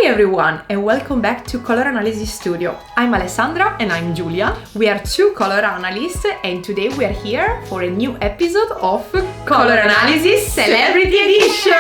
everyone, and welcome back to Color Analysis Studio. I'm Alessandra and I'm Giulia. We are two color analysts, and today we are here for a new episode of Color Analysis Celebrity Edition.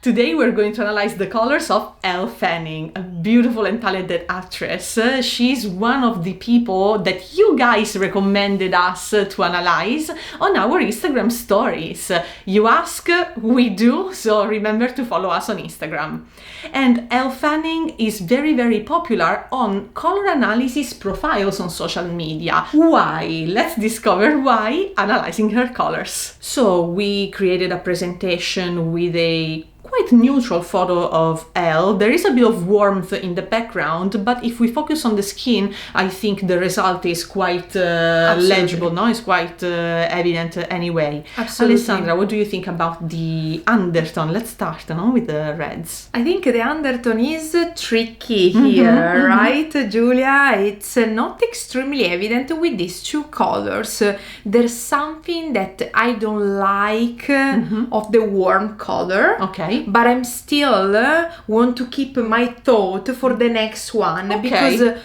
Today we're going to analyze the colors of Elle Fanning, a beautiful and talented actress. She's one of the people that you guys recommended us to analyze on our Instagram stories. You ask, we do, so remember to follow us on Instagram. And Elle Fanning is very popular on color analysis profiles on social media. Why? Let's discover why analyzing her colors. So we created a presentation with a quite neutral photo of Elle. There is a bit of warmth in the background, but if we focus on the skin, I think the result is quite legible, no? It's quite evident anyway. Absolutely. Alessandra, what do you think about the undertone? Let's start with the reds. I think the undertone is tricky here, right, Giulia? It's not extremely evident with these two colors. There's something that I don't like of the warm color. Okay. But I'm still want to keep my thought for the next one because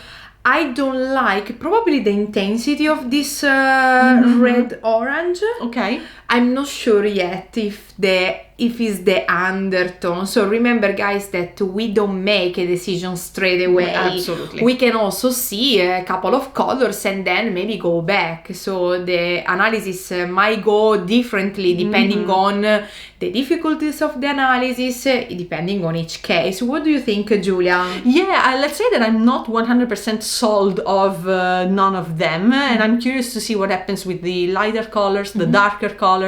I don't like probably the intensity of this red orange. Okay. I'm not sure yet if it's the undertone. So remember, guys, that we don't make a decision straight away. Absolutely. We can also see a couple of colors and then maybe go back. So the analysis might go differently depending on the difficulties of the analysis, depending on each case. What do you think, Giulia? Yeah, let's say that I'm not 100% sold of none of them, and I'm curious to see what happens with the lighter colors, the darker colors,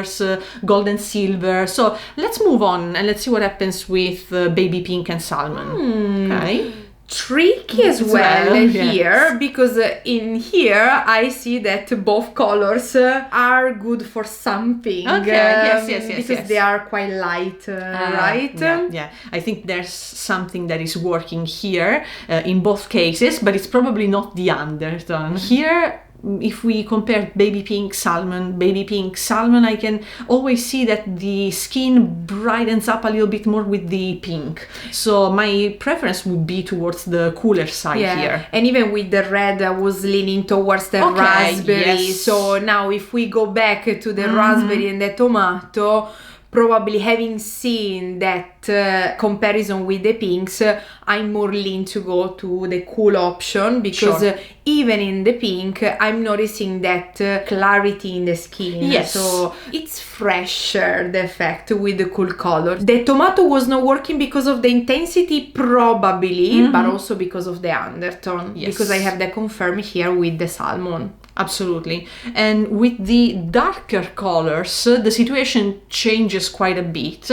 gold and silver. So let's move on and let's see what happens with baby pink and salmon. Okay. Tricky as well here, because in here I see that both colors are good for something. Okay, yes. Because they are quite light, right? Yeah, I think there's something that is working here in both cases, but it's probably not the undertone. Here, if we compare baby pink, salmon, I can always see that the skin brightens up a little bit more with the pink. So my preference would be towards the cooler side here. And even with the red, I was leaning towards the raspberry. Yes. So now if we go back to the raspberry and the tomato, probably having seen that comparison with the pinks, I'm more lean to go to the cool option because even in the pink, I'm noticing that clarity in the skin. Yes. So it's fresher, the effect with the cool color. The tomato was not working because of the intensity, probably, but also because of the undertone. Yes. Because I have that confirmed here with the salmon. Absolutely. And with the darker colors, the situation changes quite a bit.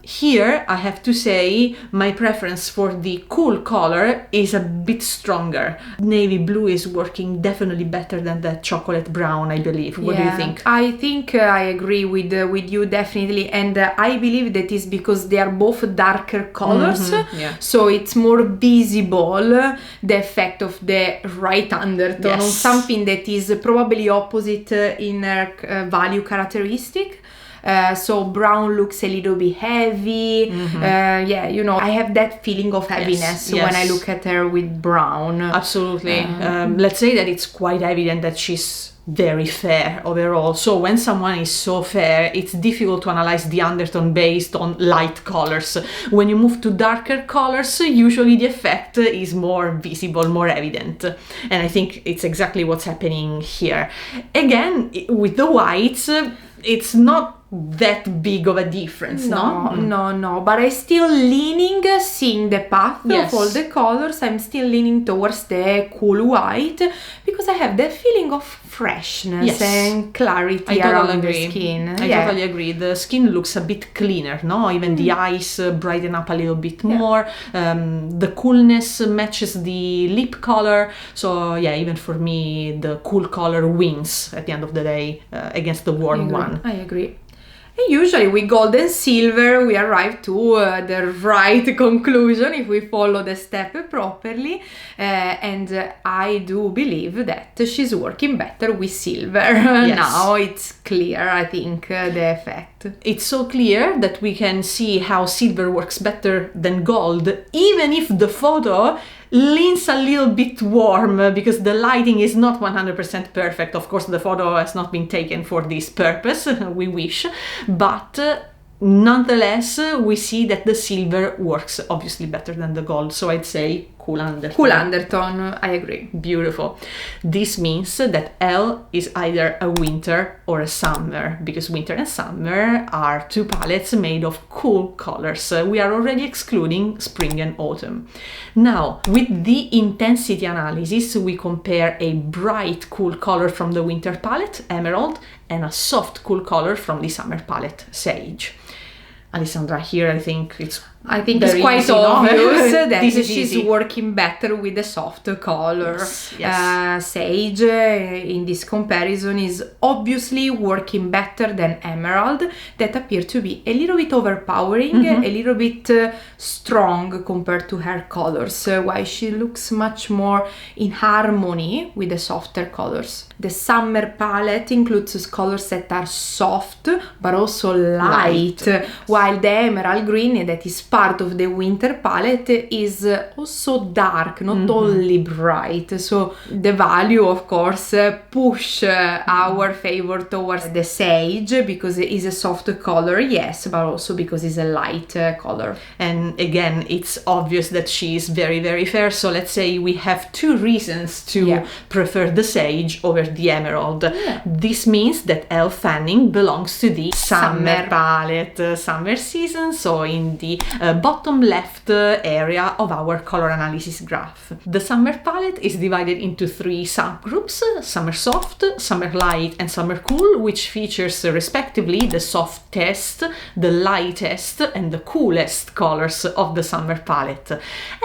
Here, I have to say, my preference for the cool color is a bit stronger. Navy blue is working definitely better than the chocolate brown, I believe. What do you think? I think I agree with you definitely, and I believe that is because they are both darker colors, so it's more visible the effect of the right undertone on something that is probably opposite in value characteristic. So brown looks a little bit heavy. I have that feeling of heaviness when I look at her with brown. Absolutely. Let's say that it's quite evident that she's very fair overall. So when someone is so fair, it's difficult to analyze the undertone based on light colors. When you move to darker colors, usually the effect is more visible, more evident. And I think it's exactly what's happening here. Again, with the whites, it's not that big of a difference, no, but I'm still leaning, seeing the path of all the colors, I'm still leaning towards the cool white because I have that feeling of freshness and clarity around the skin. I totally agree. The skin looks a bit cleaner, no? Even the eyes brighten up a little bit more. The coolness matches the lip color. So even for me, the cool color wins at the end of the day against the warm one. I agree. Usually with gold and silver we arrive to the right conclusion if we follow the step properly, and I do believe that she's working better with silver. Now it's clear, I think, the effect. Correct. It's so clear that we can see how silver works better than gold, even if the photo leans a little bit warm because the lighting is not 100% perfect. Of course, the photo has not been taken for this purpose, we wish, but nonetheless, we see that the silver works obviously better than the gold. So I'd say cool undertone. Cool undertone, I agree. Beautiful. This means that Elle is either a winter or a summer, because winter and summer are two palettes made of cool colors. We are already excluding spring and autumn. Now, with the intensity analysis, we compare a bright cool color from the winter palette, emerald, and a soft cool color from the summer palette, sage. Alessandra, here I think it's quite obvious that she's easy. working better with the soft colors. Yes. Sage, in this comparison, is obviously working better than emerald, that appear to be a little bit overpowering, a little bit strong compared to her colors, while she looks much more in harmony with the softer colors. The summer palette includes colors that are soft but also light. While the emerald green, that is part of the winter palette, is also dark, not only bright. So the value, of course, push our favor towards the sage because it is a soft color, yes, but also because it's a light color. And again, it's obvious that she is very, very fair. So let's say we have two reasons to prefer the sage over the emerald. This means that Elle Fanning belongs to the summer palette, summer season, so in the bottom left area of our color analysis graph. The summer palette is divided into three subgroups: summer soft, summer light, and summer cool, which features respectively the softest, the lightest, and the coolest colors of the summer palette.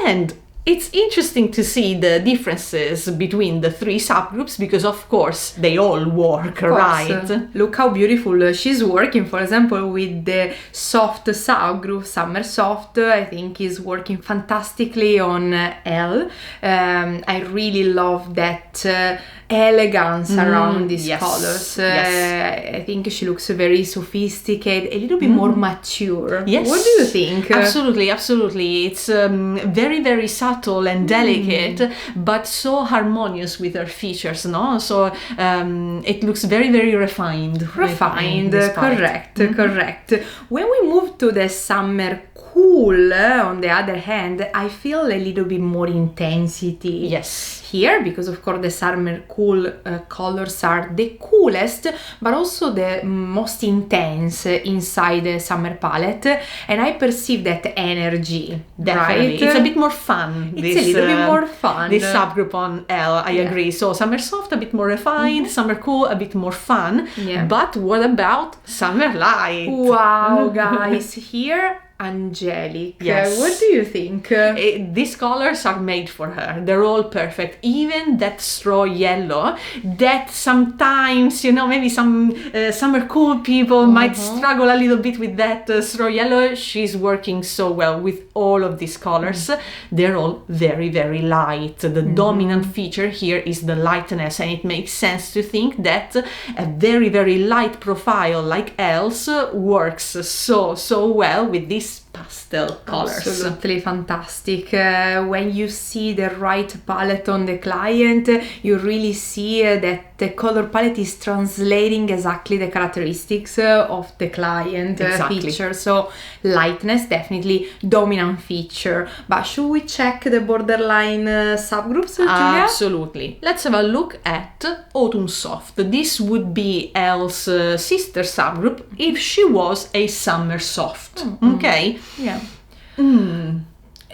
And it's interesting to see the differences between the three subgroups because, of course, they all work, right? Look how beautiful she's working, for example, with the soft subgroup, Summer Soft. I think is working fantastically on Elle. I really love that elegance around these colors. I think she looks very sophisticated, a little bit more mature. Yes. What do you think? Absolutely, absolutely. It's very, very subtle and delicate, but so harmonious with her features, no? So it looks very, very refined. Correct. When we move to the summer cool, on the other hand, I feel a little bit more intensity. Yes. Here, because of course the summer cool colors are the coolest, but also the most intense inside the summer palette, and I perceive that energy. Definitely. Right? It's a bit more fun. It's a little bit more fun. This subgroup on Elle, I agree. So summer soft, a bit more refined, summer cool, a bit more fun. Yeah. But what about summer light? Wow, guys, here angelic. Yes. What do you think? These colors are made for her. They're all perfect. Even that straw yellow that sometimes, maybe some summer cool people might struggle a little bit with that straw yellow. She's working so well with all of these colors. They're all very, very light. The dominant feature here is the lightness, and it makes sense to think that a very, very light profile like Elle's works so well with these pastel colors. Absolutely fantastic. When you see the right palette on the client, you really see that the color palette is translating exactly the characteristics of the client feature. So lightness, definitely dominant feature. But should we check the borderline subgroups, Giulia? Absolutely. Let's have a look at Autumn Soft. This would be Elle's sister subgroup if she was a Summer Soft. Okay? Yeah.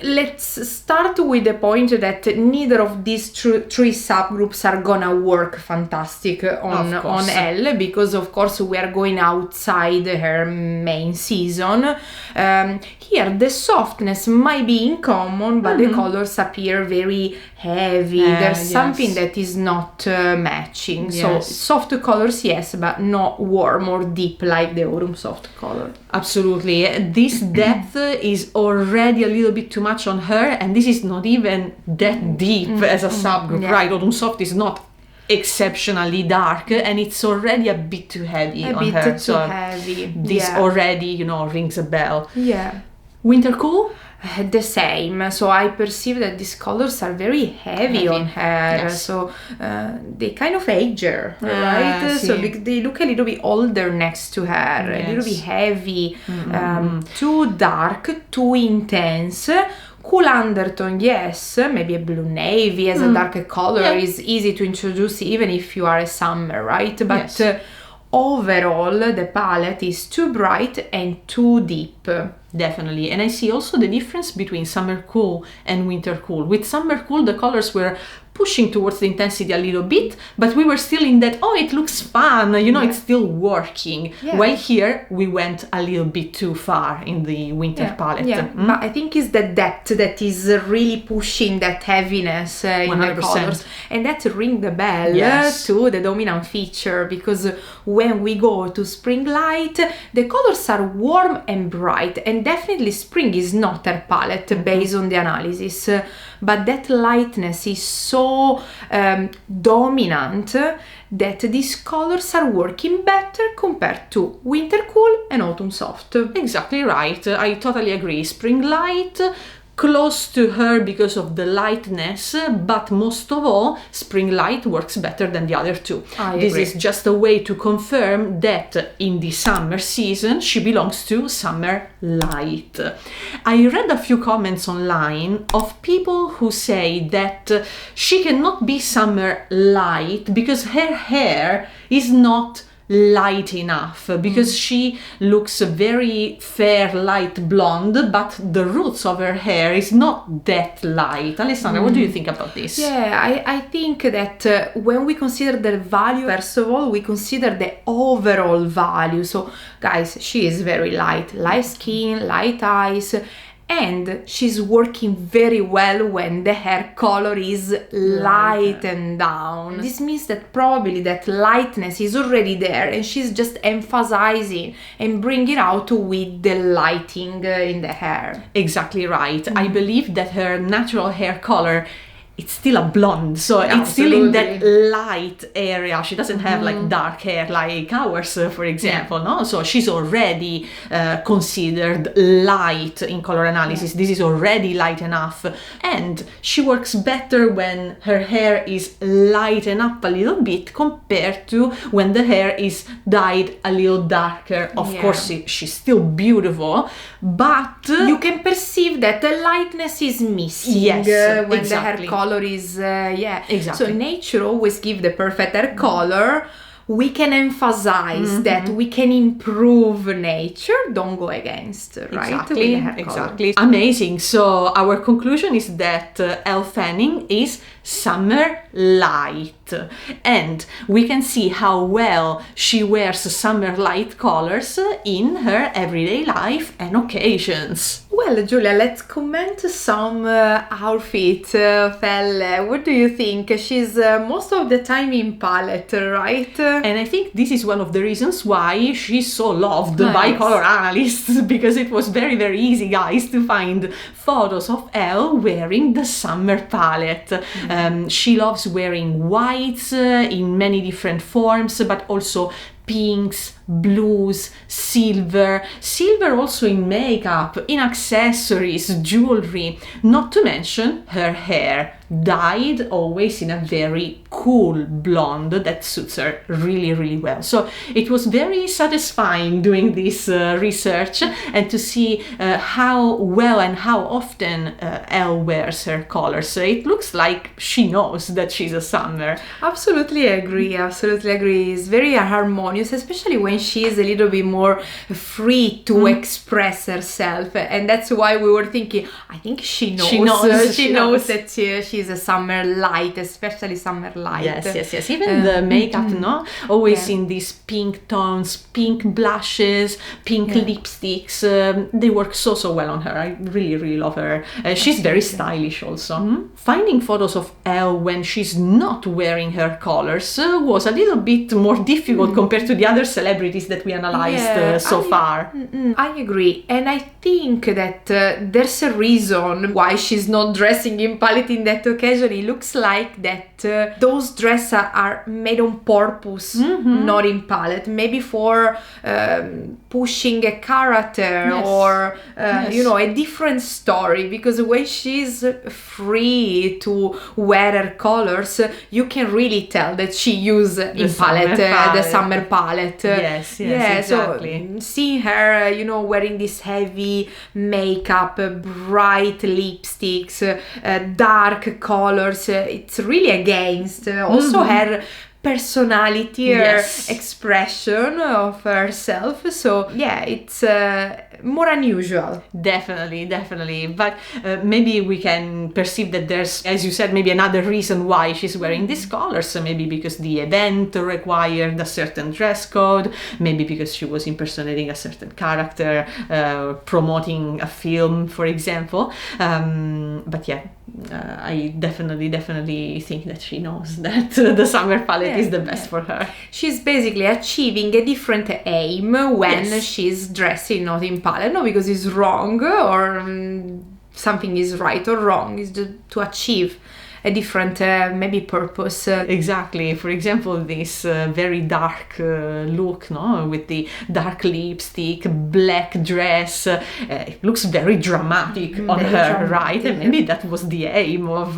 Let's start with the point that neither of these three subgroups are gonna work fantastic on Elle, because of course we are going outside her main season. Here the softness might be in common, but the colors appear very heavy. There's something that is not matching. So soft colors, yes, but not warm or deep like the Autumn Soft color. Absolutely. This depth is already a little bit too much on her, and this is not even that deep as a subgroup, right? Autumn Soft is not exceptionally dark, and it's already a bit too heavy on her. A bit too So heavy. this already, you know, rings a bell. Yeah. Winter cool? The same. So I perceive that these colors are very heavy on her. Yes. So they kind of age her, right? Sì. So they look a little bit older next to her, a little bit heavy, too dark, too intense. Cool undertone, yes. Maybe a blue navy as a darker color is easy to introduce even if you are a summer, right? But overall, the palette is too bright and too deep. Definitely. And I see also the difference between summer cool and winter cool. With summer cool, the colors were pushing towards the intensity a little bit, but we were still in that, oh, it looks fun, you know, it's still working. While here, we went a little bit too far in the winter palette. But I think it's the depth that is really pushing that heaviness in 100%. the colors. And that ring the bell to the dominant feature, because when we go to spring light, the colors are warm and bright, and definitely spring is not her palette based on the analysis. But that lightness is so dominant that these colors are working better compared to winter cool and autumn soft. Exactly right. I totally agree. Spring light, close to her because of the lightness, but most of all, spring light works better than the other two. This is just a way to confirm that in the summer season she belongs to summer light. I read a few comments online of people who say that she cannot be summer light because her hair is not light enough, because she looks very fair light blonde, but the roots of her hair is not that light. Alessandra, what do you think about this? Yeah, I think that when we consider the value, first of all, we consider the overall value. So guys, she is very light skin, light eyes, and she's working very well when the hair color is lightened down. This means that probably that lightness is already there, and she's just emphasizing and bringing out with the lighting in the hair. Exactly right. I believe that her natural hair color, it's still a blonde, so it's still in that light area. She doesn't have like dark hair like ours, for example, no? So she's already considered light in color analysis. This is already light enough, and she works better when her hair is lighten up a little bit compared to when the hair is dyed a little darker. Of course, she's still beautiful, but you can perceive that the lightness is missing when the hair color is so nature always give the perfect hair color. We can emphasize that we can improve nature, don't go against, right? Exactly. Amazing. So our conclusion is that Elle Fanning is summer light, and we can see how well she wears summer light colors in her everyday life and occasions. Well, Giulia, let's comment some outfit of Elle. What do you think? She's most of the time in palette, right? And I think this is one of the reasons why she's so loved by color analysts, because it was very, very easy, guys, to find photos of Elle wearing the summer palette. She loves wearing whites in many different forms, but also pinks, blues, silver also in makeup, in accessories, jewelry, not to mention her hair, dyed always in a very cool blonde that suits her really, really well. So it was very satisfying doing this research and to see how well and how often Elle wears her colors. It looks like she knows that she's a summer. Absolutely agree. It's very harmonious, especially when she is a little bit more free to express herself, and that's why we were thinking, I think she knows that she's a summer light, especially summer light. Yes. Even the makeup, no? Always in these pink tones, pink blushes, pink lipsticks. They work so well on her. I really, really love her. She's very stylish also. Finding photos of Elle when she's not wearing her colors was a little bit more difficult compared to the other celebrities that we analyzed so far. I agree, and I think that there's a reason why she's not dressing in palette in that occasion it looks like that those dresses are made on purpose, not in palette, maybe for pushing a character or you know, a different story, because when she's free to wear her colors, you can really tell that she used the summer palette. Yes, exactly. So seeing her, you know, wearing this heavy makeup, bright lipsticks, dark colors, it's really against also her personality, her expression of herself. So yeah, it's more unusual. Definitely. But maybe we can perceive that there's, as you said, maybe another reason why she's wearing these colors. So maybe because the event required a certain dress code, maybe because she was impersonating a certain character, promoting a film, for example. But yeah, I definitely think that she knows that the summer palette is the best for her. She's basically achieving a different aim when she's dressing not in palette, not because it's wrong or something is right or wrong, it's to achieve a different maybe purpose. Exactly. For example, this very dark look, no, with the dark lipstick, black dress, it looks very dramatic on her, right? And maybe that was the aim of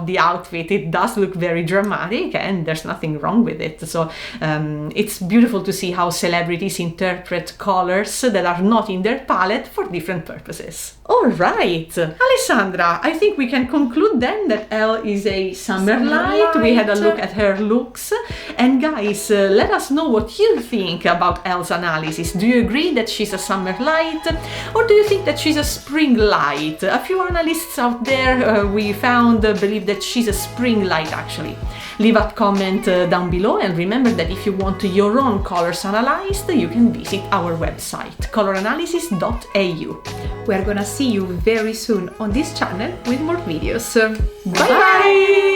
the outfit. It does look very dramatic, and there's nothing wrong with it. So it's beautiful to see how celebrities interpret colors that are not in their palette for different purposes. All right, Alessandra, I think we can conclude then that Elle is a summer light. We had a look at her looks. And guys, let us know what you think about Elle's analysis. Do you agree that she's a summer light? Or do you think that she's a spring light? A few analysts out there we found believe that she's a spring light actually. Leave a comment down below, and remember that if you want your own colors analyzed, you can visit our website, coloranalysis.au. We're gonna see you very soon on this channel with more videos. Bye!